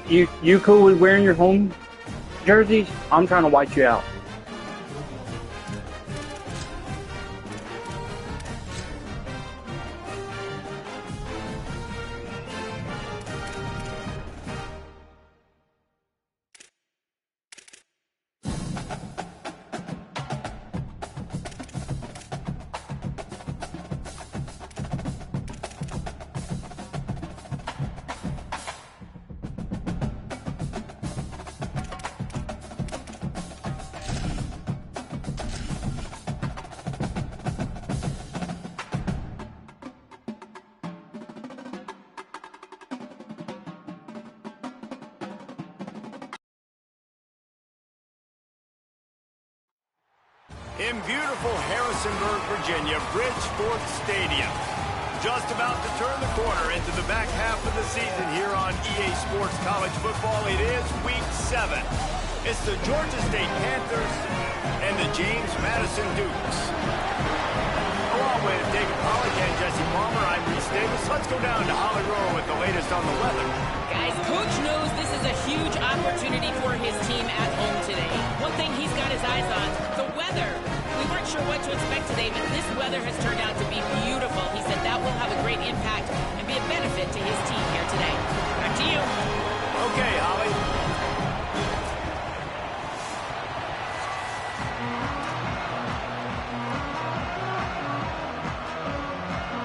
You cool with wearing your home jerseys? I'm trying to white you out. In beautiful Harrisonburg, Virginia, Bridgeport Stadium. Just about to turn the corner into the back half of the season here on EA Sports College Football. It is Week 7. It's the Georgia State Panthers and the James Madison Dukes. Along with David Pollack and Jesse Palmer, I'm Reese Davis. Let's go down to Holly Rowe with the latest on the weather. Guys, Coach knows this is a huge opportunity for his team at home today. One thing he's got his eyes on, the weather. We weren't sure what to expect today, but this weather has turned out to be beautiful. He said that will have a great impact and be a benefit to his team here today. Back to you. Okay, Holly.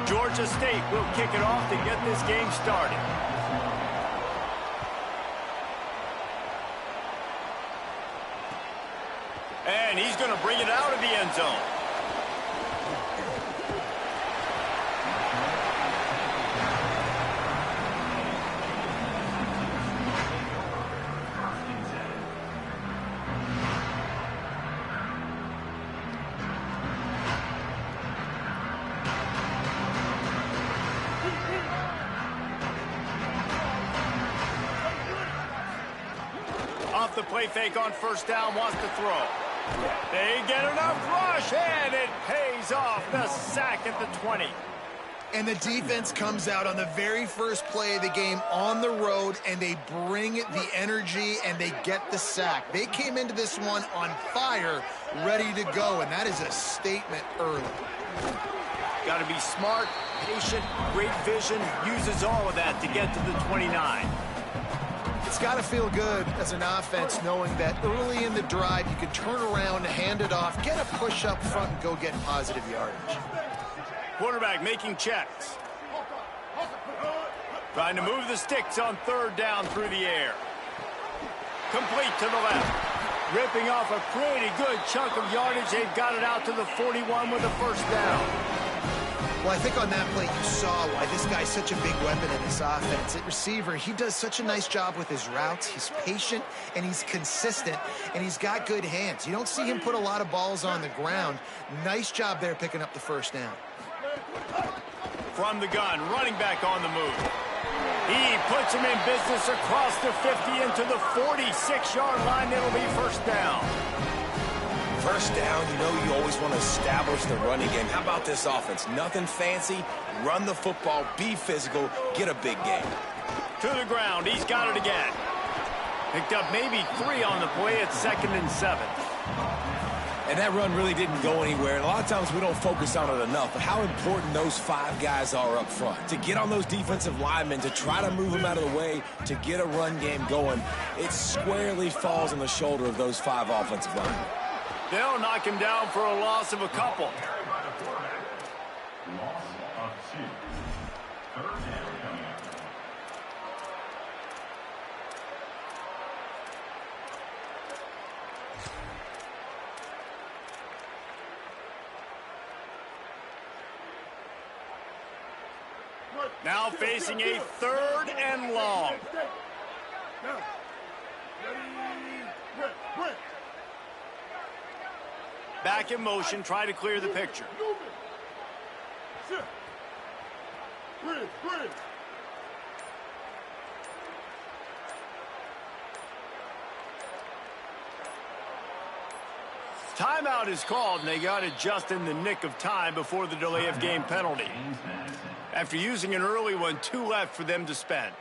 Georgia State will kick it off to get this game started. And he's going to bring it out of the end zone. Off the play fake on first down, wants to throw. They get enough rush, and it pays off. The sack at the 20. And the defense comes out on the very first play of the game on the road, and they bring the energy, and they get the sack. They came into this one on fire, ready to go, and that is a statement early. Got to be smart, patient, great vision, uses all of that to get to the 29. It's got to feel good as an offense knowing that early in the drive you can turn around, hand it off, get a push up front, and go get positive yardage. Quarterback making checks. Trying to move the sticks on third down through the air. Complete to the left. Ripping off a pretty good chunk of yardage. They've got it out to the 41 with a first down. Well, I think on that play you saw why this guy's such a big weapon in this offense. At receiver, he does such a nice job with his routes. He's patient, and he's consistent, and he's got good hands. You don't see him put a lot of balls on the ground. Nice job there picking up the first down. From the gun, running back on the move. He puts him in business across the 50 into the 46-yard line. It'll be first down. First down, you know you always want to establish the running game. How about this offense? Nothing fancy. Run the football, be physical, get a big game. To the ground, he's got it again. Picked up maybe 3 on the play at 2nd and 7. And that run really didn't go anywhere. And a lot of times we don't focus on it enough. But how important those 5 guys are up front. To get on those defensive linemen, to try to move them out of the way, to get a run game going, it squarely falls on the shoulder of those 5 offensive linemen. They'll knock him down for a loss of a couple. Loss of 2. Third down coming up. Now facing a 3rd and long. Back in motion, try to clear the picture. Timeout is called, and they got it just in the nick of time before the delay of game penalty. After using an early one, 2 left for them to spend.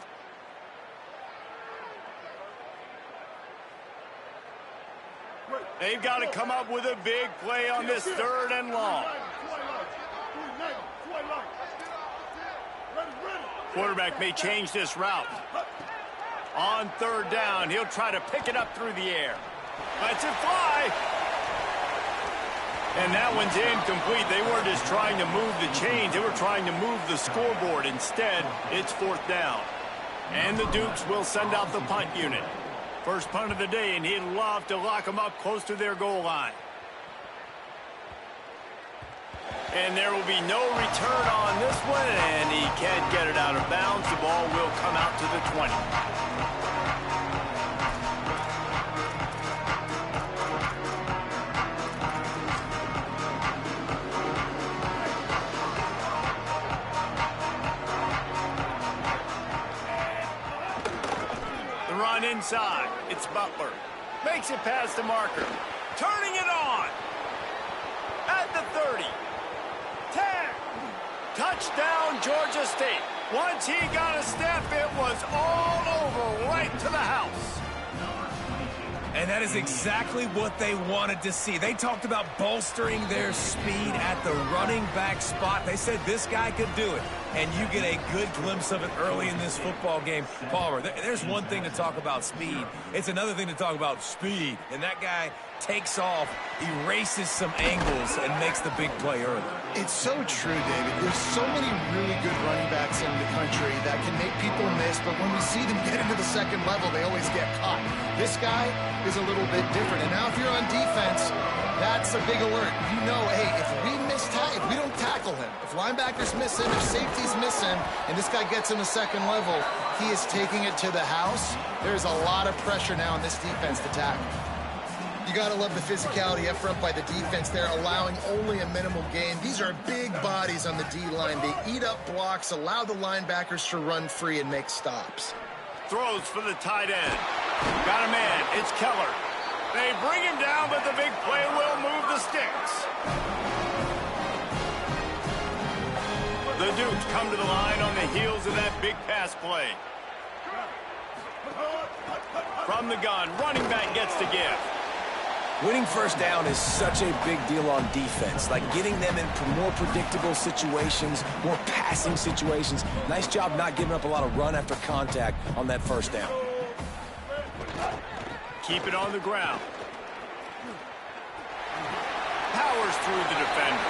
They've got to come up with a big play on this 3rd and long. Quarterback may change this route. On 3rd down, he'll try to pick it up through the air. Lets it fly. And that one's incomplete. They weren't just trying to move the chains. They were trying to move the scoreboard. Instead, it's 4th down. And the Dukes will send out the punt unit. First punt of the day, and he'd love to lock them up close to their goal line. And there will be no return on this one, and he can't get it out of bounds. The ball will come out to the 20. The run inside. It's Butler. Makes it past the marker. Turning it on. At the 30. 10. Touchdown, Georgia State. Once he got a step, it was all over, right to the house. And that is exactly what they wanted to see. They talked about bolstering their speed at the running back spot. They said this guy could do it. And you get a good glimpse of it early in this football game. Palmer, there's one thing to talk about speed. It's another thing to talk about speed. And that guy takes off, erases some angles, and makes the big play early. It's so true, David. There's so many really good running backs in the country that can make people miss, but when we see them get into the 2nd level, they always get caught. This guy is a little bit different. And now if you're on defense, that's a big alert. You know, hey, if we don't tackle him, if linebackers miss him, if safeties miss him, and this guy gets in the 2nd level, he is taking it to the house. There's a lot of pressure now on this defense to tackle. You got to love the physicality up front by the defense. They're allowing only a minimal gain. These are big bodies on the D-line. They eat up blocks, allow the linebackers to run free and make stops. Throws for the tight end. Got a man. It's Keller. They bring him down, but the big play will move the sticks. The Dukes come to the line on the heels of that big pass play. From the gun, running back gets the give. Winning 1st down is such a big deal on defense, like getting them in more predictable situations, more passing situations. Nice job not giving up a lot of run after contact on that 1st down. Keep it on the ground. Powers through the defender.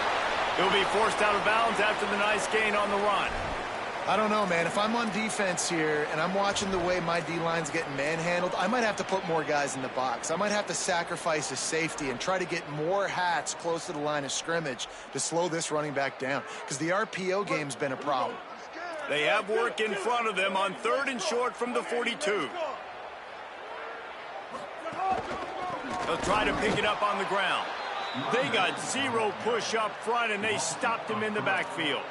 He'll be forced out of bounds after the nice gain on the run. I don't know, man. If I'm on defense here and I'm watching the way my D-line's getting manhandled, I might have to put more guys in the box. I might have to sacrifice a safety and try to get more hats close to the line of scrimmage to slow this running back down, because the RPO game's been a problem. They have work in front of them on 3rd and short from the 42. They'll try to pick it up on the ground. They got 0 push up front, and they stopped him in the backfield.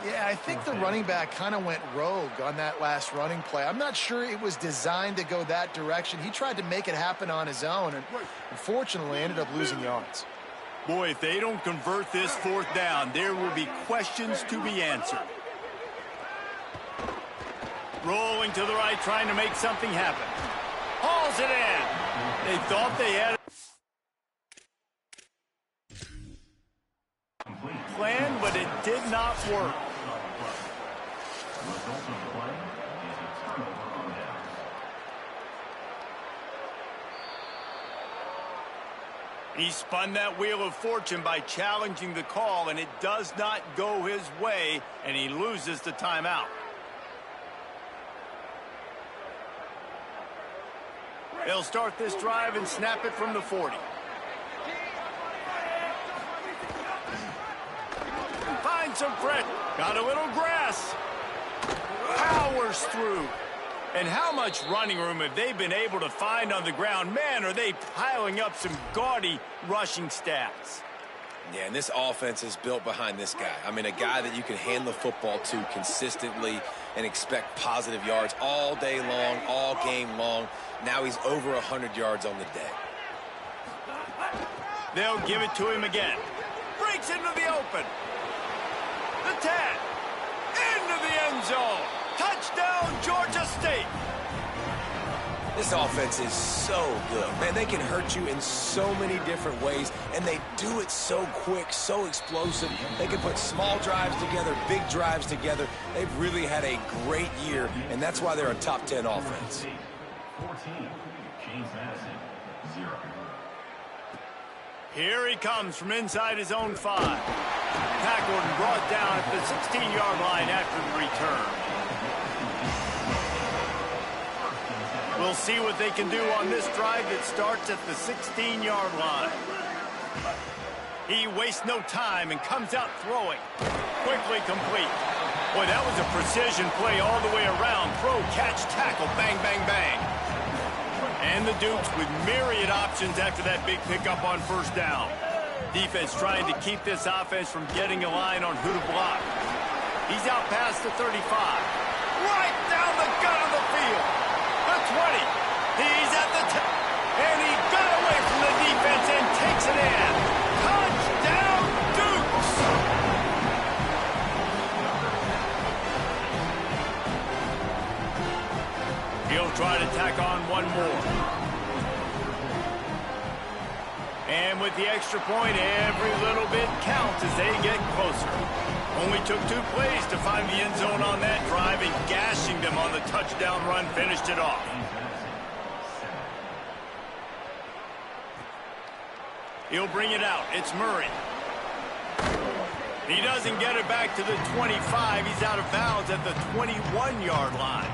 Yeah, I think the running back kind of went rogue on that last running play. I'm not sure it was designed to go that direction. He tried to make it happen on his own, and unfortunately ended up losing yards. Boy, if they don't convert this 4th down, there will be questions to be answered. Rolling to the right, trying to make something happen. Hauls it in. They thought they had a plan, but it did not work. He spun that wheel of fortune by challenging the call, and it does not go his way, and he loses the timeout. They'll start this drive and snap it from the 40. Finds some pressure. Got a little grass. Powers through. And how much running room have they been able to find on the ground? Man, are they piling up some gaudy rushing stats. Yeah, and this offense is built behind this guy. I mean, a guy that you can hand the football to consistently and expect positive yards all day long, all game long. Now he's over 100 yards on the day. They'll give it to him again. Breaks into the open. The 10. Into the end zone. Touchdown, Georgia State. This offense is so good. Man, they can hurt you in so many different ways, and they do it so quick, so explosive. They can put small drives together, big drives together. They've really had a great year, and that's why they're a top 10 offense. 14, James Madison, 0. Here he comes from inside his own 5. Tackled and brought down at the 16-yard line after the return. We'll see what they can do on this drive that starts at the 16-yard line. He wastes no time and comes out throwing. Quickly complete. Boy, that was a precision play all the way around. Throw, catch, tackle, bang, bang, bang. And the Dukes with myriad options after that big pickup on first down. Defense trying to keep this offense from getting a line on who to block. He's out past the 35. Right down the gut of the field. The 20. He's at the 10. And he got away from the defense and takes it in. Touchdown, Dukes! He'll try to tack on one more. And with the extra point, every little bit counts as they get closer. Only took 2 plays to find the end zone on that drive, and gashing them on the touchdown run finished it off. He'll bring it out. It's Murray. He doesn't get it back to the 25. He's out of bounds at the 21-yard line.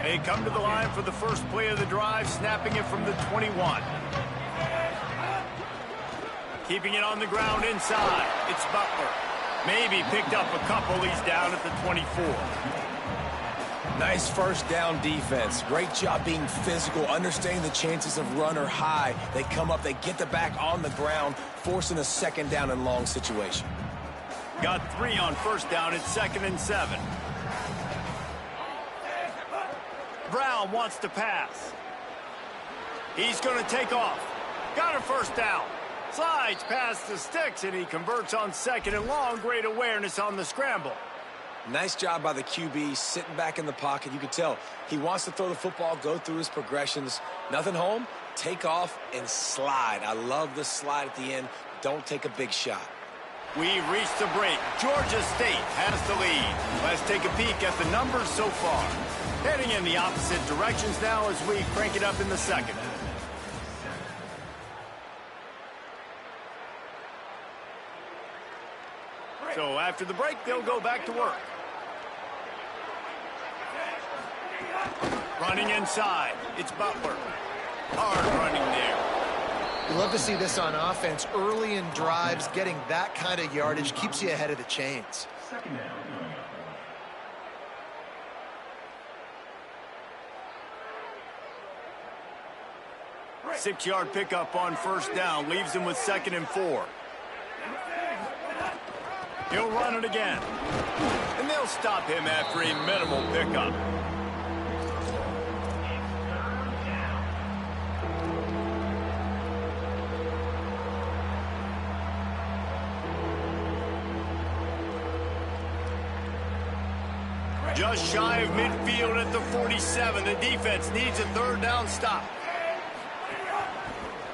They come to the line for the first play of the drive, snapping it from the 21. Keeping it on the ground inside. It's Butler. Maybe picked up a couple. He's down at the 24. Nice first down defense. Great job being physical, understanding the chances of run are high. They come up, they get the back on the ground, forcing a second down and long situation. Got 3 on first down. It's 2nd and 7. Brown wants to pass. He's going to take off. Got a first down. Slides past the sticks, and he converts on 2nd and long. Great awareness on the scramble. Nice job by the QB, sitting back in the pocket. You can tell he wants to throw the football, go through his progressions. Nothing home, take off, and slide. I love the slide at the end. Don't take a big shot. We've reached the break. Georgia State has the lead. Let's take a peek at the numbers so far. Heading in the opposite directions now as we crank it up in the second. So after the break, they'll go back to work. Running inside. It's Butler. Hard running there. You love to see this on offense. Early in drives, getting that kind of yardage keeps you ahead of the chains. Second down. 6-yard pickup on first down. Leaves him with 2nd and 4. He'll run it again. And they'll stop him after a minimal pickup. Just shy of midfield at the 47. The defense needs a 3rd down stop.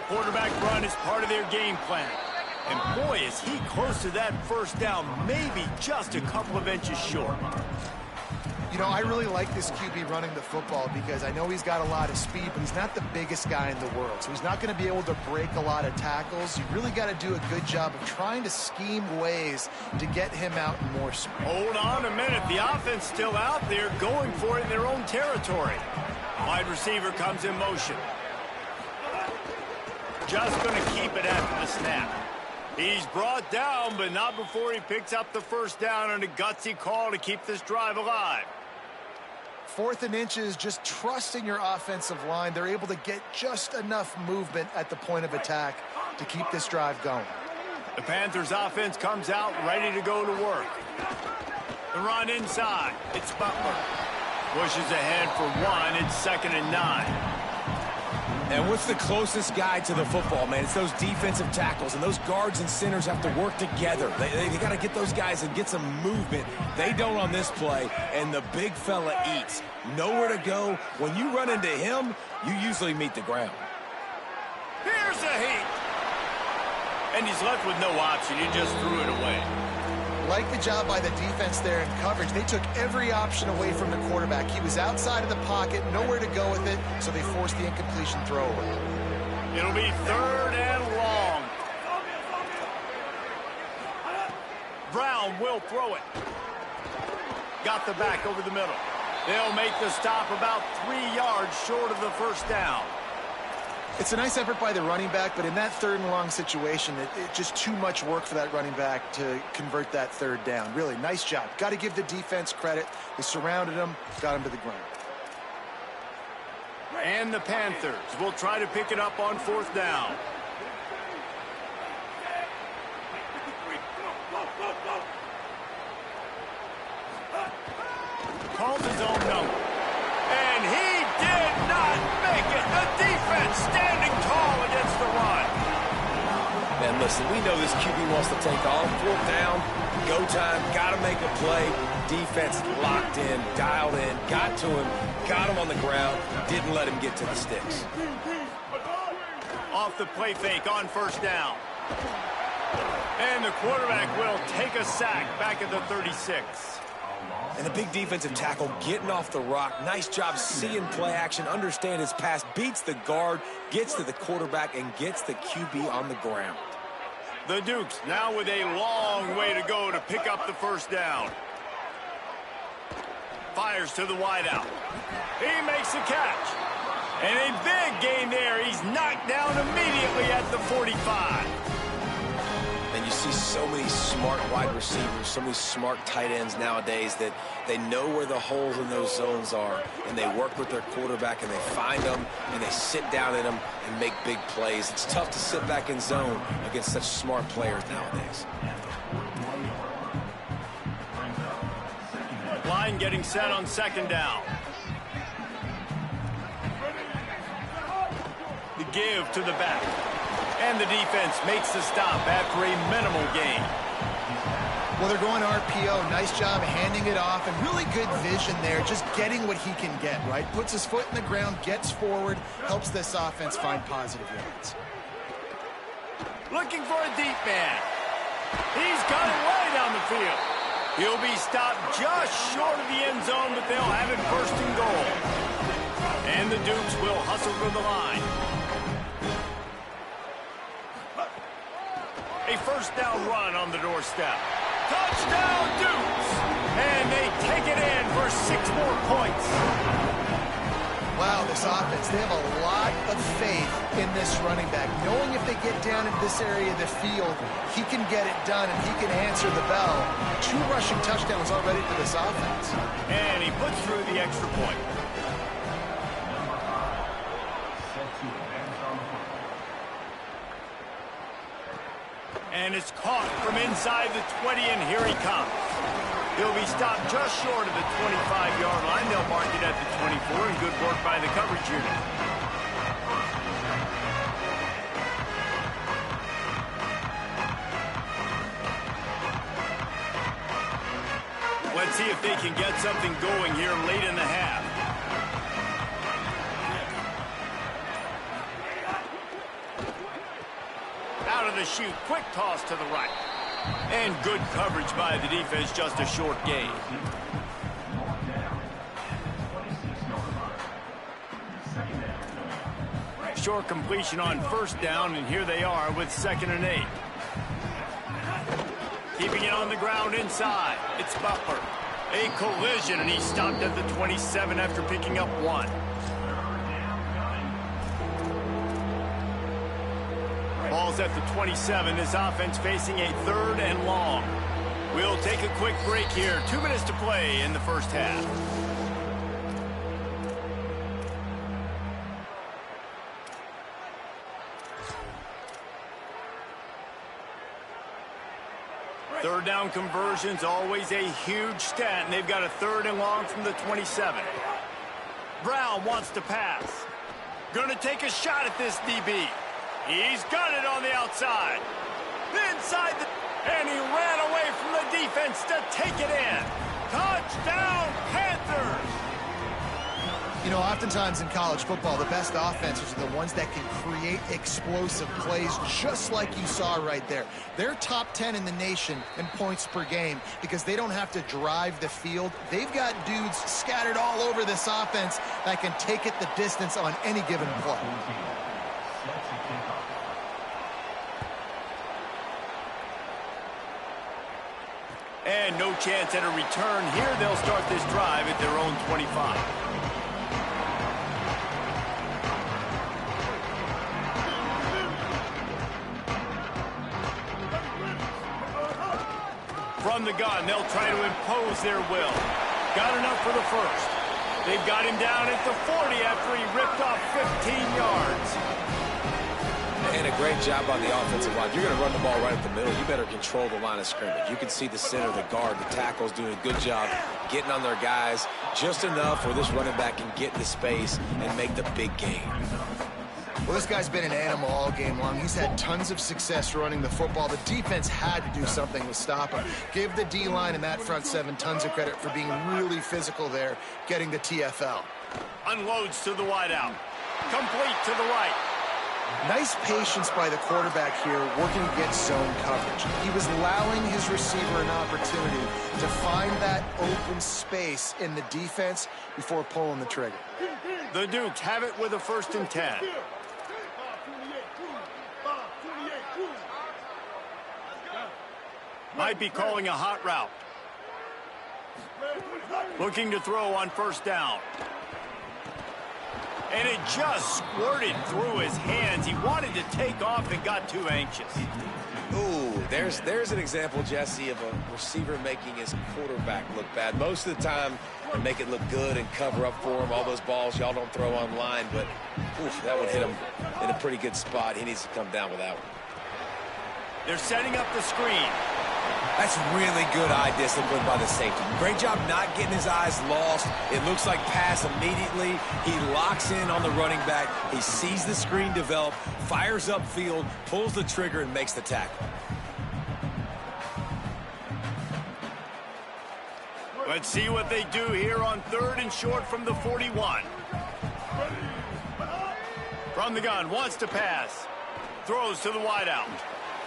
Quarterback run is part of their game plan. And boy, is he close to that first down, maybe just a couple of inches short. You know, I really like this QB running the football because I know he's got a lot of speed, but he's not the biggest guy in the world. So he's not going to be able to break a lot of tackles. You really got to do a good job of trying to scheme ways to get him out in more speed. Hold on a minute. The offense still out there going for it in their own territory. Wide receiver comes in motion. Just going to keep it after the snap. He's brought down, but not before he picks up the first down on a gutsy call to keep this drive alive. 4th and inches, just trusting your offensive line. They're able to get just enough movement at the point of attack to keep this drive going. The Panthers offense comes out ready to go to work. The run inside. It's Butler. Pushes ahead for 1. It's 2nd and 9. And what's the closest guy to the football, man? It's those defensive tackles, and those guards and centers have to work together. They got to get those guys and get some movement. They don't on this play, and the big fella eats. Nowhere to go. When you run into him, you usually meet the ground. Here's a heat. And he's left with no option. He just threw it away. Like the job by the defense there in coverage. They took every option away from the quarterback. He was outside of the pocket, nowhere to go with it, so they forced the incompletion throw away. It'll be 3rd and long. Brown will throw it. Got the back over the middle. They'll make the stop about 3 yards short of the first down. It's a nice effort by the running back, but in that 3rd and long situation, it's just too much work for that running back to convert that 3rd down. Really, nice job. Got to give the defense credit. They surrounded him, got him to the ground. And the Panthers will try to pick it up on 4th down. Calls his own number. And he did not make it. The defense standing tall against the run. Man, listen, we know this QB wants to take off. 4th down, go time, got to make a play. Defense locked in, dialed in, got to him, got him on the ground, didn't let him get to the sticks. Off the play fake on 1st down. And the quarterback will take a sack back at the 36. And the big defensive tackle getting off the rock. Nice job seeing play action, understand his pass, beats the guard, gets to the quarterback, and gets the QB on the ground. The Dukes now with a long way to go to pick up the 1st down. Fires to the wideout. He makes a catch. And a big gain there. He's knocked down immediately at the 45. And you see so many smart wide receivers, so many smart tight ends nowadays that they know where the holes in those zones are, and they work with their quarterback, and they find them, and they sit down in them and make big plays. It's tough to sit back in zone against such smart players nowadays. Line getting set on 2nd down. The give to the back. And the defense makes the stop after a minimal gain. Well, they're going RPO. Nice job handing it off, and really good vision there, just getting what he can get, right? Puts his foot in the ground, gets forward, helps this offense find positive yards. Looking for a deep man. He's got it way down the field. He'll be stopped just short of the end zone, but they'll have it 1st and goal. And the Dukes will hustle for the line. A 1st down run on the doorstep. Touchdown, Dukes! And they take it in for 6 more points. Wow, this offense, they have a lot of faith in this running back. Knowing if they get down in this area of the field, he can get it done and he can answer the bell. 2 rushing touchdowns already for this offense. And he puts through the extra point. And it's caught from inside the 20, and here he comes. He'll be stopped just short of the 25-yard line. They'll mark it at the 24, and good work by the coverage unit. Let's see if they can get something going here late in the half. Out of the chute, quick toss to the right. And good coverage by the defense, just a short gain. Short completion on 1st down, and here they are with 2nd and 8. Keeping it on the ground inside. It's Butler. A collision, and he's stopped at the 27 after picking up 1. Ball's at the 27. This offense facing a 3rd and long. We'll take a quick break here. 2 minutes to play in the 1st half. Third down conversions, always a huge stat, and they've got a 3rd and long from the 27. Brown wants to pass. Gonna take a shot at this DB. He's got it on the outside. Inside the... And he ran away from the defense to take it in. Touchdown, Panthers! You know, oftentimes in college football, the best offenses are the ones that can create explosive plays, just like you saw right there. They're top 10 in the nation in points per game because they don't have to drive the field. They've got dudes scattered all over this offense that can take it the distance on any given play. And no chance at a return here. They'll start this drive at their own 25. From the gun, they'll try to impose their will. Got enough for the first. They've got him down at the 40 after he ripped off 15 yards. And a great job on the offensive line. You're going to run the ball right at the middle. You better control the line of scrimmage. You can see the center, the guard, the tackles doing a good job getting on their guys just enough where this running back can get into space and make the big game. Well, this guy's been an animal all game long. He's had tons of success running the football. The defense had to do something to stop him. Give the D-line and that front seven tons of credit for being really physical there, getting the TFL. Unloads to the wideout. Complete to the right. Nice patience by the quarterback here, working against zone coverage. He was allowing his receiver an opportunity to find that open space in the defense before pulling the trigger. The Dukes have it with a 1st and 10. Might be calling a hot route. Looking to throw on 1st down. And it just squirted through his hands. He wanted to take off and got too anxious. Ooh, there's an example, Jesse, of a receiver making his quarterback look bad. Most of the time, they make it look good and cover up for him. All those balls y'all don't throw on line, but oof, that would hit him in a pretty good spot. He needs to come down with that one. They're setting up the screen. That's really good eye discipline by the safety. Great job not getting his eyes lost. It looks like pass immediately. He locks in on the running back. He sees the screen develop, fires upfield, pulls the trigger, and makes the tackle. Let's see what they do here on 3rd and short from the 41. From the gun, wants to pass. Throws to the wideout.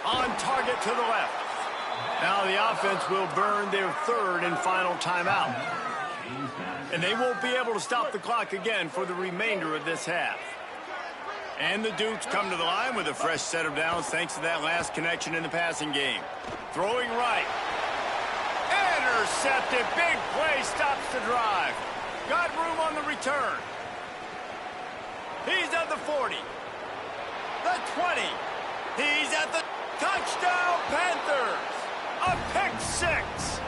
On target to the left. Now the offense will burn their 3rd and final timeout. And they won't be able to stop the clock again for the remainder of this half. And the Dukes come to the line with a fresh set of downs thanks to that last connection in the passing game. Throwing right. Intercepted. Big play stops the drive. Got room on the return. He's at the 40. The 20. He's at the touchdown, Panthers. A pick 6.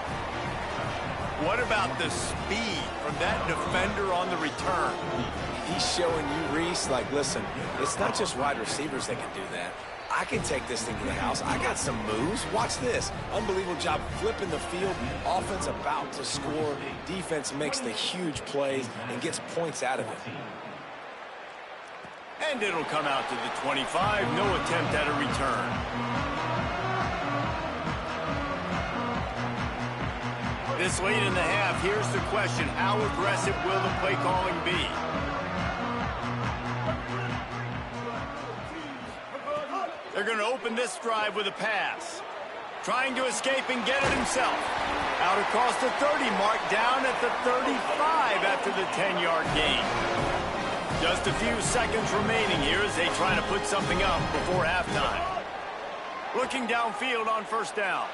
What about the speed from that defender on the return? He's showing you, Reese, like, listen, it's not just wide receivers that can do that. I can take this thing to the house. I got some moves. Watch this. Unbelievable job flipping the field. Offense about to score. Defense makes the huge plays and gets points out of it. And it'll come out to the 25. No attempt at a return. This late in the half, here's the question. How aggressive will the play calling be? They're going to open this drive with a pass. Trying to escape and get it himself. Out across the 30 mark, down at the 35 after the 10-yard gain. Just a few seconds remaining here as they try to put something up before halftime. Looking downfield on 1st down.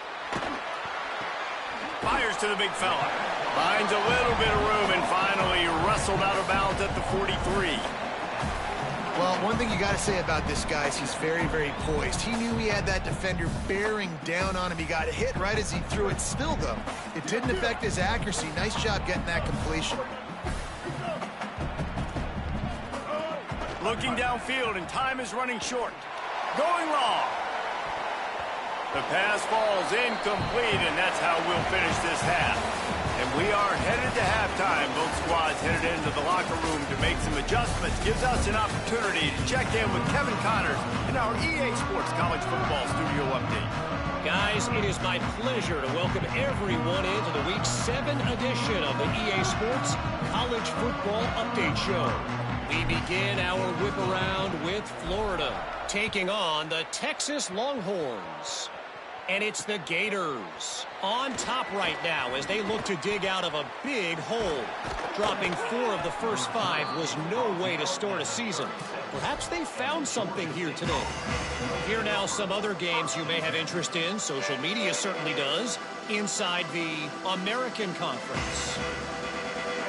Fires to the big fella. Finds a little bit of room and finally wrestled out of bounds at the 43. Well, one thing you got to say about this guy is he's very, very poised. He knew he had that defender bearing down on him. He got hit right as he threw it. Still, though, it didn't affect his accuracy. Nice job getting that completion. Looking downfield, and time is running short. Going long. The pass falls incomplete, and that's how we'll finish this half. And we are headed to halftime. Both squads headed into the locker room to make some adjustments. Gives us an opportunity to check in with Kevin Connors in our EA Sports College Football Studio Update. Guys, it is my pleasure to welcome everyone into the Week 7 edition of the EA Sports College Football Update Show. We begin our whip around with Florida, taking on the Texas Longhorns. And it's the Gators on top right now as they look to dig out of a big hole. Dropping 4 of the first 5 was no way to start a season. Perhaps they found something here today. Here now some other games you may have interest in. Social media certainly does. Inside the American Conference.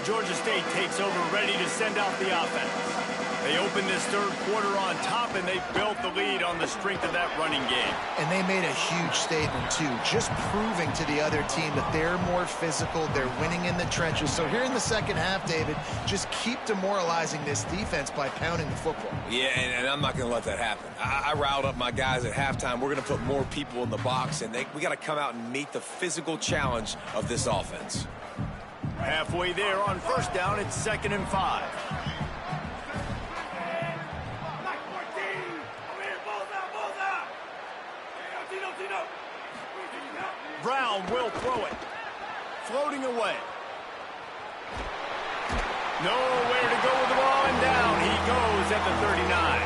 Georgia State takes over, ready to send out the offense. They open this third quarter on top, and they built the lead on the strength of that running game. And they made a huge statement, too, just proving to the other team that they're more physical, they're winning in the trenches. So here in the second half, David, just keep demoralizing this defense by pounding the football. Yeah, and I'm not going to let that happen. I riled up my guys at halftime. We're going to put more people in the box, and we got to come out and meet the physical challenge of this offense. Halfway there on first down, it's 2nd and 5. Brown will throw it. Floating away. Nowhere to go with the ball, and down he goes at the 39.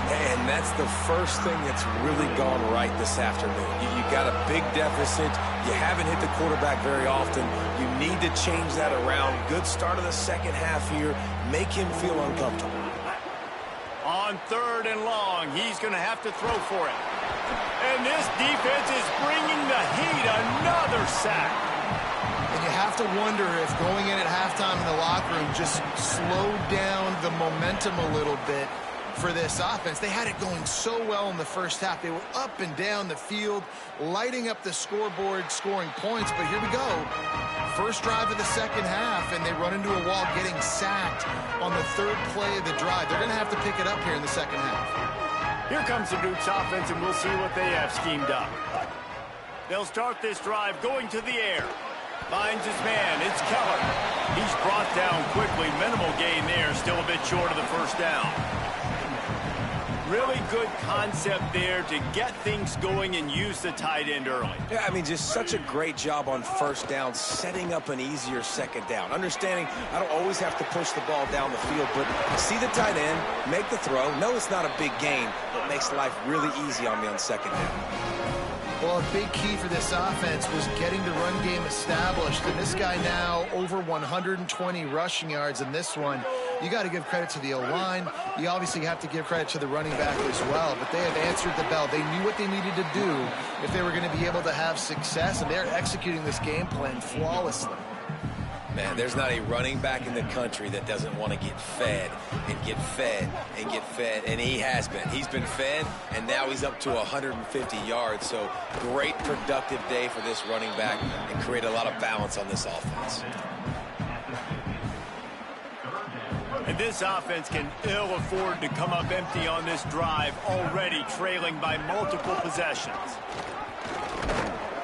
And that's the first thing that's really gone right this afternoon. You got a big deficit. You haven't hit the quarterback very often. You need to change that around. Good start of the second half here. Make him feel uncomfortable. On 3rd and long, he's going to have to throw for it. And this defense is bringing the heat. Another sack. And you have to wonder if going in at halftime in the locker room just slowed down the momentum a little bit for this offense. They had it going so well in the first half. They were up and down the field, lighting up the scoreboard, scoring points. But here we go. First drive of the second half, and they run into a wall, getting sacked on the 3rd play of the drive. They're going to have to pick it up here in the second half. Here comes the Duke's offense, and we'll see what they have schemed up. They'll start this drive going to the air. Finds his man. It's Keller. He's brought down quickly. Minimal gain there. Still a bit short of the first down. Really good concept there to get things going and use the tight end early. Yeah, I mean, just such a great job on first down, setting up an easier second down. Understanding I don't always have to push the ball down the field, but see the tight end, make the throw. No, it's not a big gain, but makes life really easy on me on second down. Well, a big key for this offense was getting the run game established. And this guy now over 120 rushing yards in this one. You got to give credit to the O-line. You obviously have to give credit to the running back as well. But they have answered the bell. They knew what they needed to do if they were going to be able to have success. And they're executing this game plan flawlessly. Man, there's not a running back in the country that doesn't want to get fed and get fed and get fed, and he has been. He's been fed, and now he's up to 150 yards, so great productive day for this running back and create a lot of balance on this offense. And this offense can ill afford to come up empty on this drive, already trailing by multiple possessions.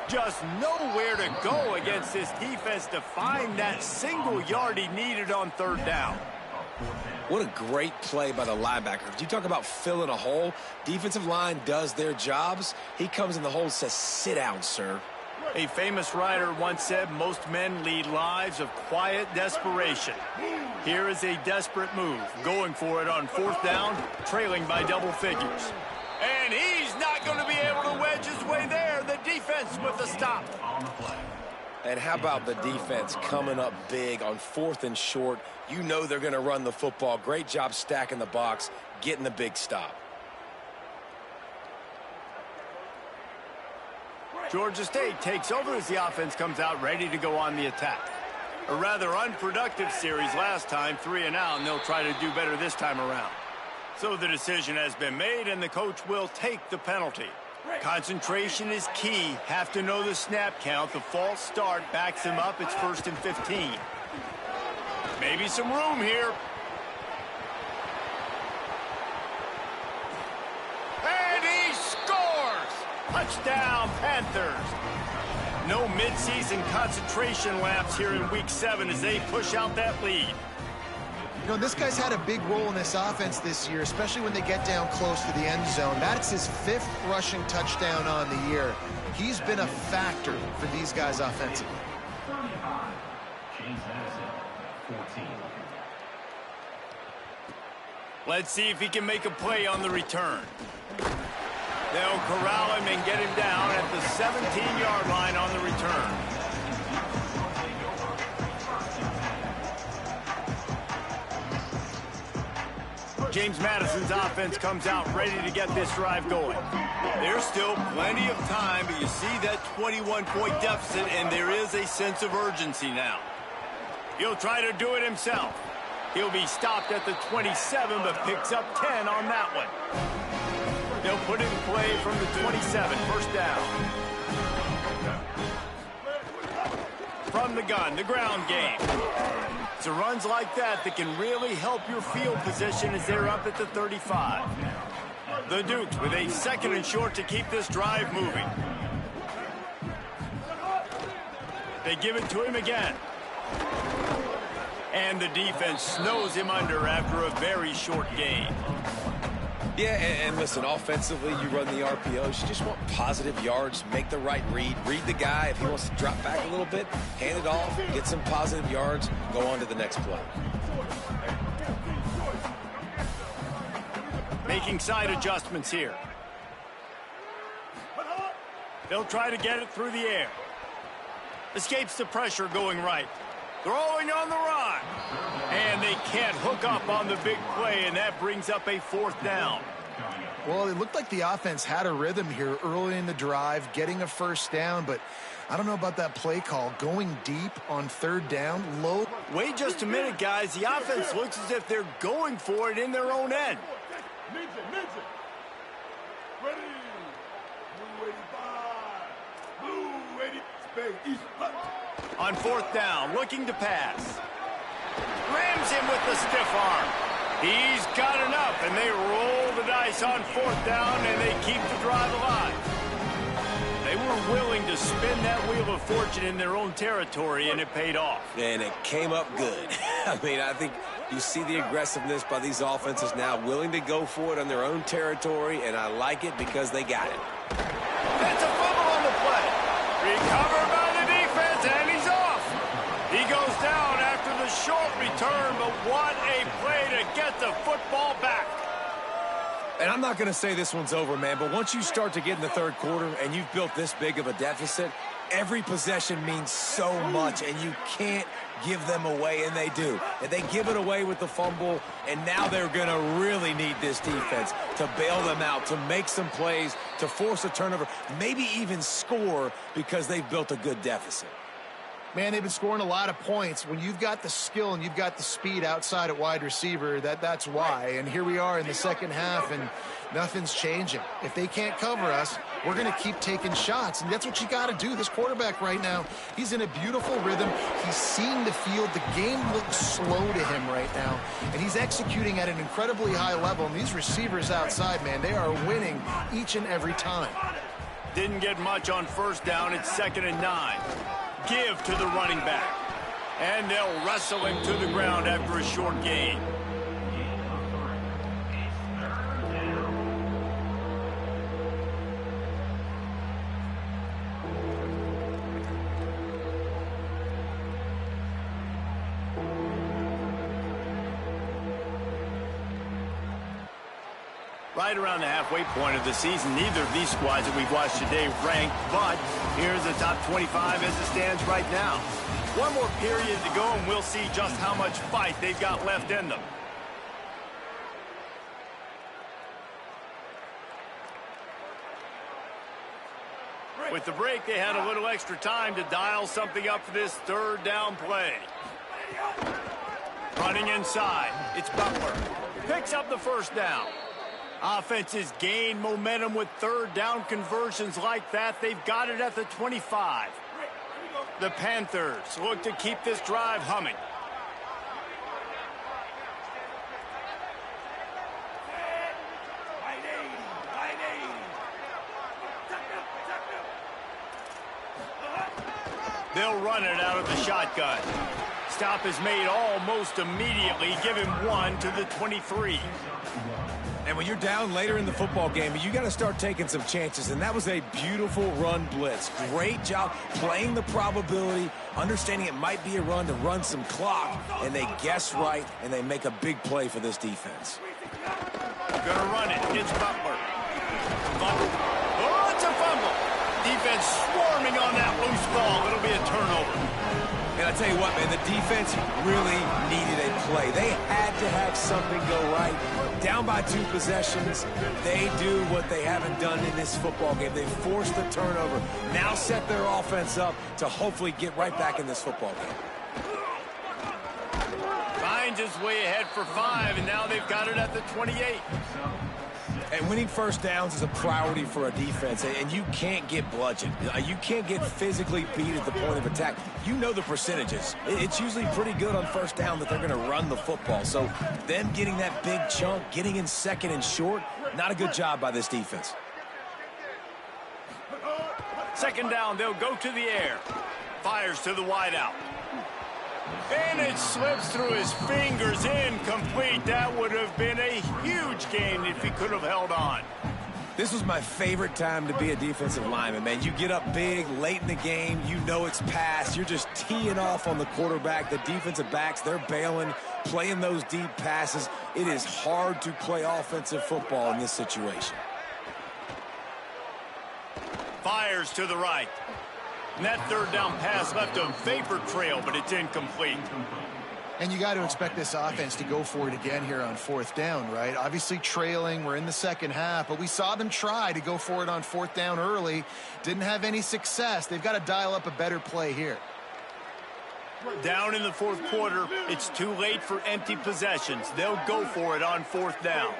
Just nowhere to go against this defense to find that single yard he needed on 3rd down. What a great play by the linebacker. You talk about filling a hole. Defensive line does their jobs. He comes in the hole and says, "Sit down, sir." A famous writer once said, most men lead lives of quiet desperation. Here is a desperate move, going for it on 4th down, trailing by double figures. And he's not going to be able to wedge his way there. The defense with the stop. And how about the defense coming up big on 4th and short? You know they're going to run the football. Great job stacking the box, getting the big stop. Georgia State takes over as the offense comes out ready to go on the attack. A rather unproductive series last time, 3 and out, and they'll try to do better this time around. So the decision has been made, and the coach will take the penalty. Concentration is key. Have to know the snap count. The false start backs him up. It's 1st and 15. Maybe some room here. And he scores! Touchdown, Panthers. No mid-season concentration laps here in Week 7 as they push out that lead. You know, this guy's had a big role in this offense this year, especially when they get down close to the end zone. That's his 5th rushing touchdown on the year. He's been a factor for these guys offensively. 35, James Madison, 14. Let's see if he can make a play on the return. They'll corral him and get him down at the 17-yard line on the return. James Madison's offense comes out ready to get this drive going. There's still plenty of time, but you see that 21-point deficit, and there is a sense of urgency now. He'll try to do it himself. He'll be stopped at the 27, but picks up 10 on that one. They'll put it in play from the 27, first down. From the gun, the ground game. It's the runs like that that can really help your field position as they're up at the 35. The Dukes with a 2nd and short to keep this drive moving. They give it to him again. And the defense snows him under after a very short gain. Yeah, and listen, offensively, you run the RPOs. You just want positive yards, make the right read the guy. If he wants to drop back a little bit, hand it off, get some positive yards, go on to the next play. Making side adjustments here. They'll try to get it through the air. Escapes the pressure going right. Throwing on the run. And they can't hook up on the big play, and that brings up a 4th down. Well, it looked like the offense had a rhythm here early in the drive, getting a first down, but I don't know about that play call. Going deep on 3rd down, low. Wait just a minute, guys. The offense looks as if they're going for it in their own end. Ninja. Ready. Blue 85. Blue 80. Space East. On 4th down, looking to pass. Rams him with the stiff arm. He's got enough, and they roll the dice on 4th down, and they keep the drive alive. They were willing to spin that wheel of fortune in their own territory, and it paid off. And it came up good. I mean, I think you see the aggressiveness by these offenses now, willing to go for it on their own territory, and I like it because they got it. That's a fumble on the play. Recovered by the defense, and he's off. He goes down after the short return, but what a play to get the football back. And I'm not going to say this one's over, man, but once you start to get in the 3rd quarter and you've built this big of a deficit, every possession means so much, and you can't give them away, and they do. And they give it away with the fumble, and now they're going to really need this defense to bail them out, to make some plays, to force a turnover, maybe even score because they've built a good deficit. Man, they've been scoring a lot of points. When you've got the skill and you've got the speed outside at wide receiver, that's why. And here we are in the 2nd half, and nothing's changing. If they can't cover us, we're going to keep taking shots, and that's what you got to do. This quarterback right now, he's in a beautiful rhythm. He's seeing the field. The game looks slow to him right now, and he's executing at an incredibly high level. And these receivers outside, man, they are winning each and every time. Didn't get much on 1st down. It's 2nd and 9. Give to the running back. And they'll wrestle him to the ground after a short gain. Right around the halfway point of the season, neither of these squads that we've watched today ranked, but here's the top 25 as it stands right now. One more period to go, and we'll see just how much fight they've got left in them. With the break, they had a little extra time to dial something up for this 3rd down play. Running inside, it's Butler. Picks up the 1st down. Offenses gain momentum with 3rd down conversions like that. They've got it at the 25. The Panthers look to keep this drive humming. they'll run it out of the shotgun. Stop is made almost immediately. Give him 1 to the 23. And when you're down later in the football game, you got to start taking some chances, and that was a beautiful run blitz. Great job playing the probability, understanding it might be a run to run some clock, and they guess right, and they make a big play for this defense. Gonna run it. It's Butler. Oh, it's a fumble. Defense swarming on that loose ball. It'll be a turnover. And I tell you what, man, the defense really needed a play. They had to have something go right. Down by 2 possessions, they do what they haven't done in this football game. They forced the turnover, now set their offense up to hopefully get right back in this football game. Finds his way ahead for 5, and now they've got it at the 28. And winning first downs is a priority for a defense, and you can't get bludgeoned. You can't get physically beat at the point of attack. You know the percentages. It's usually pretty good on first down that they're going to run the football. So them getting that big chunk, getting in second and short, not a good job by this defense. Second down, they'll go to the air. Fires to the wideout. And it slips through his fingers, incomplete. That would have been a huge gain if he could have held on. This was my favorite time to be a defensive lineman, man. You get up big, late in the game, you know it's past. You're just teeing off on the quarterback. The defensive backs, they're bailing, playing those deep passes. It is hard to play offensive football in this situation. Fires to the right. And that third down pass left a vapor trail, but it's incomplete. And you got to expect this offense to go for it again here on 4th down, right? Obviously trailing, we're in the second half, but we saw them try to go for it on 4th down early. Didn't have any success. They've got to dial up a better play here. Down in the 4th quarter, it's too late for empty possessions. They'll go for it on 4th down.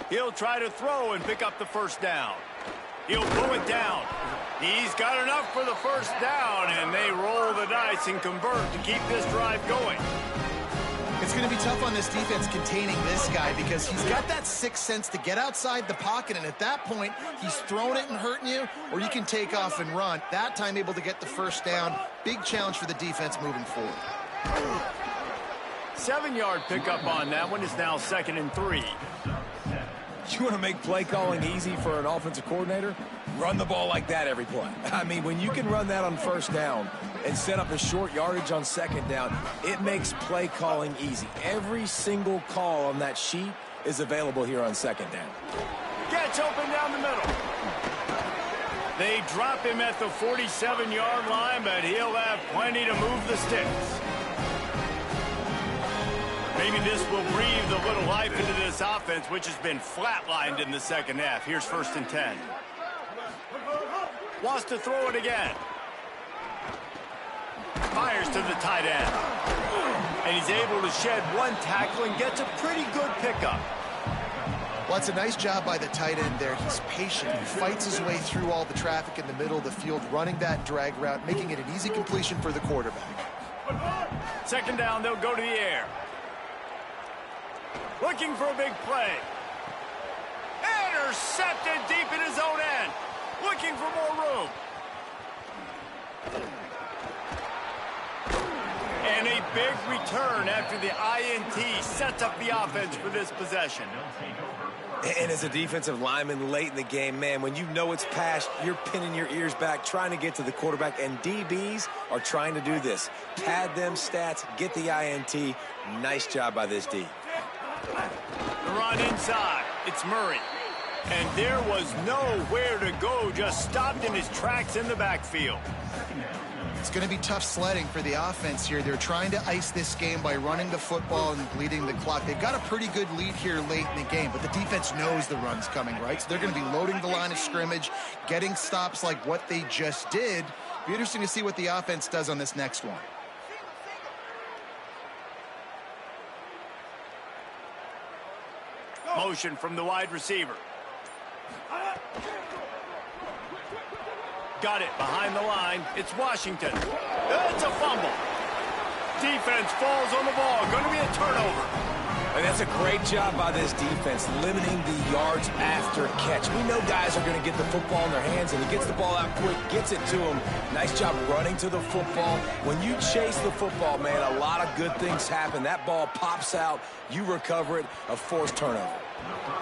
He'll try to throw and pick up the first down. He'll pull it down. He's got enough for the first down, and they roll the dice and convert to keep this drive going. It's going to be tough on this defense containing this guy because he's got that sixth sense to get outside the pocket, and at that point, he's throwing it and hurting you, or you can take off and run. That time able to get the first down. Big challenge for the defense moving forward. 7-yard pickup on that one is now 2nd and 3. You want to make play calling easy for an offensive coordinator? Run the ball like that every play. I mean, when you can run that on first down and set up a short yardage on second down, it makes play calling easy. Every single call on that sheet is available here on second down. Gets open down the middle. They drop him at the 47-yard line, but he'll have plenty to move the sticks. Maybe this will breathe a little life into this offense, which has been flatlined in the second half. Here's 1st and 10. Wants to throw it again. Fires to the tight end. And he's able to shed one tackle and gets a pretty good pickup. Well, it's a nice job by the tight end there. He's patient. He fights his way through all the traffic in the middle of the field, running that drag route, making it an easy completion for the quarterback. Second down, they'll go to the air. Looking for a big play. Intercepted deep in his own end. Looking for more room. And a big return after the INT sets up the offense for this possession. And as a defensive lineman late in the game, man, when you know it's past, you're pinning your ears back, trying to get to the quarterback, and DBs are trying to do this. Pad them stats, get the INT. Nice job by this D. The run inside. It's Murray. And there was nowhere to go, just stopped in his tracks in the backfield. It's going to be tough sledding for the offense here. They're trying to ice this game by running the football and bleeding the clock. They've got a pretty good lead here late in the game, but the defense knows the run's coming, right? So they're going to be loading the line of scrimmage, getting stops like what they just did. Be interesting to see what the offense does on this next one. Motion from the wide receiver. Got it behind the line. It's Washington. It's a fumble. Defense falls on the ball. Going to be a turnover. And that's a great job by this defense, limiting the yards after catch. We know guys are going to get the football in their hands, and he gets the ball out quick, gets it to him. Nice job running to the football. When you chase the football, man, a lot of good things happen. That ball pops out, you recover it, a forced turnover.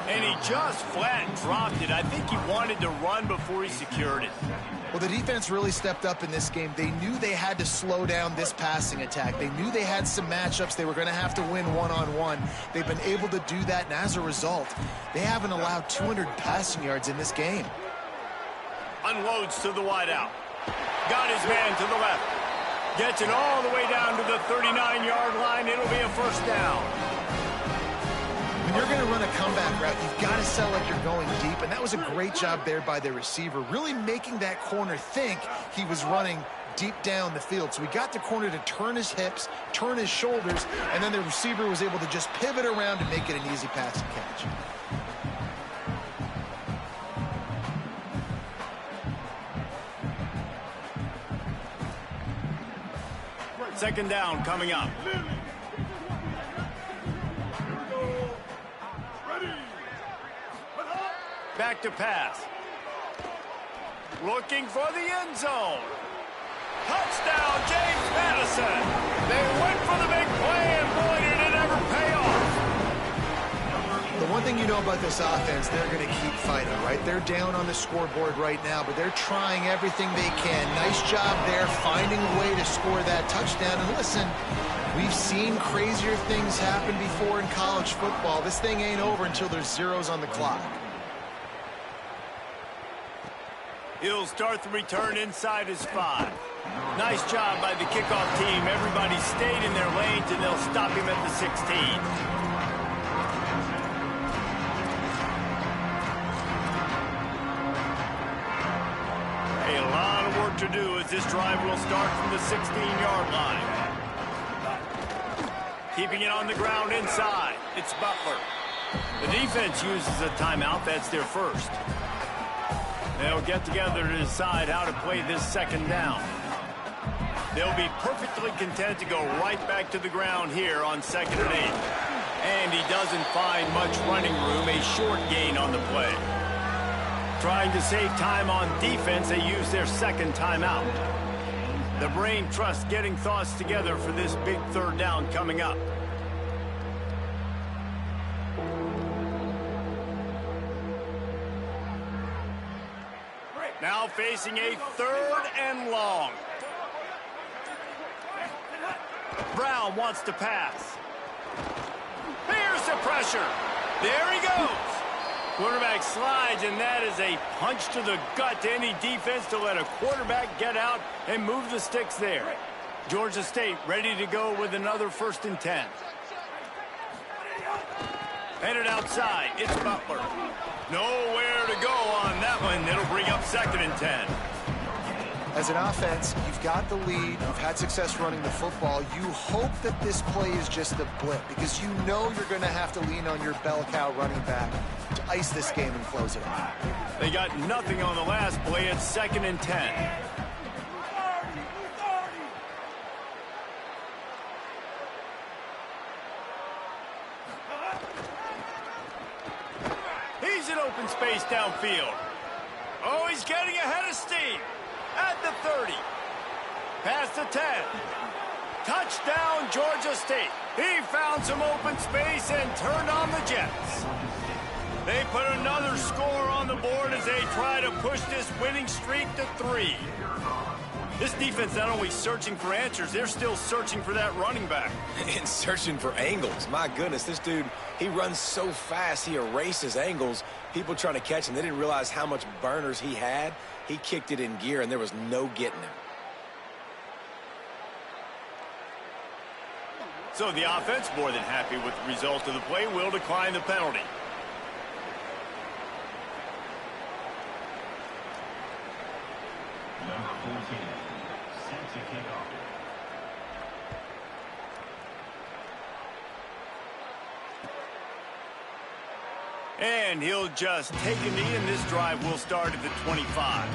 And he just flat dropped it. I think he wanted to run before he secured it. Well, the defense really stepped up in this game. They knew they had to slow down this passing attack. They knew they had some matchups they were going to have to win one-on-one. They've been able to do that, and as a result, they haven't allowed 200 passing yards in this game. Unloads to the wideout. Got his man to the left. Gets it all the way down to the 39-yard line. It'll be a first down. When you're going to run a comeback route, you've got to sell like you're going deep, and that was a great job there by the receiver, really making that corner think he was running deep down the field. So we got the corner to turn his hips, turn his shoulders, and then the receiver was able to just pivot around and make it an easy pass and catch. Second down coming up. Back to pass. Looking for the end zone. Touchdown, James Madison. They went for the big play, and boy, did it ever pay off. The one thing you know about this offense, they're going to keep fighting, right? They're down on the scoreboard right now, but they're trying everything they can. Nice job there, finding a way to score that touchdown. And listen, we've seen crazier things happen before in college football. This thing ain't over until there's zeros on the clock. He'll start the return inside his 5. Nice job by the kickoff team. Everybody stayed in their lanes, and they'll stop him at the 16. A lot of work to do as this drive will start from the 16-yard line. Keeping it on the ground inside. It's Butler. The defense uses a timeout. That's their first. They'll get together to decide how to play this second down. They'll be perfectly content to go right back to the ground here on 2nd and 8. And he doesn't find much running room, a short gain on the play. Trying to save time on defense, they use their second timeout. The brain trust getting thoughts together for this big third down coming up. Now facing a 3rd and long. Brown wants to pass. Here's the pressure. There he goes. Quarterback slides, and that is a punch to the gut to any defense to let a quarterback get out and move the sticks there. Georgia State ready to go with another 1st and 10. Headed outside. It's Butler. Nowhere to go on that one. It'll bring up 2nd and 10. As an offense, you've got the lead. You've had success running the football. You hope that this play is just a blip because you know you're going to have to lean on your bell cow running back to ice this game and close it out. They got nothing on the last play. It's 2nd and 10. He's in open space downfield. Oh, he's getting ahead of steam. At the 30. Past the 10. Touchdown, Georgia State. He found some open space and turned on the Jets. They put another score on the board as they try to push this winning streak to 3. This defense not only searching for answers, they're still searching for that running back. And searching for angles. My goodness, this dude, he runs so fast, he erases angles. People trying to catch him, they didn't realize how much burners he had. He kicked it in gear, and there was no getting him. So the offense, more than happy with the result of the play, will decline the penalty. Number 14, set to kick off. And he'll just take a knee, and this drive will start at the 25.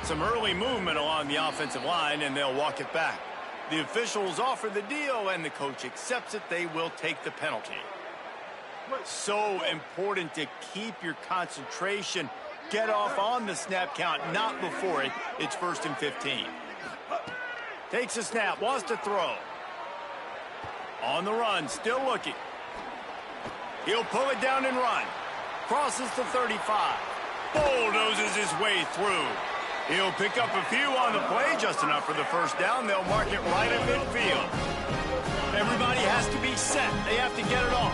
Some early movement along the offensive line, and they'll walk it back. The officials offer the deal, and the coach accepts it. They will take the penalty. So important to keep your concentration. Get off on the snap count, not before it. It's 1st and 15. Takes a snap, wants to throw. On the run, still looking. He'll pull it down and run. Crosses the 35. Bulldozes his way through. He'll pick up a few on the play, just enough for the first down. They'll mark it right at midfield. Everybody has to be set. They have to get it off.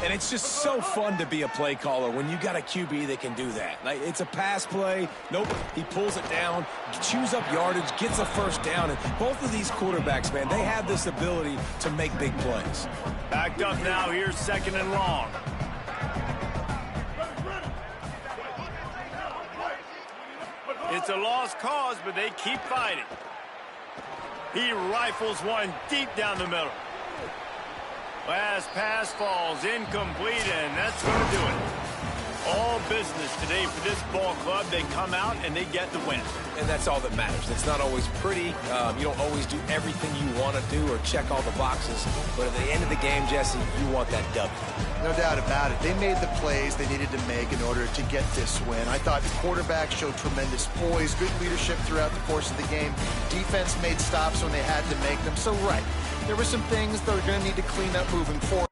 And it's just so fun to be a play caller when you got a QB that can do that. Like, it's a pass play. Nope, he pulls it down, chews up yardage, gets a first down. And both of these quarterbacks, man, they have this ability to make big plays. Backed up now. Here's 2nd and long. It's a lost cause, but they keep fighting. He rifles one deep down the middle. Last pass falls incomplete, and that's going to do it. All business today for this ball club. They come out and they get the win. And that's all that matters. It's not always pretty. You don't always do everything you want to do or check all the boxes. But at the end of the game, Jesse, you want that W. No doubt about it. They made the plays they needed to make in order to get this win. I thought the quarterback showed tremendous poise, good leadership throughout the course of the game. Defense made stops when they had to make them. So, right, there were some things they're going to need to clean up moving forward.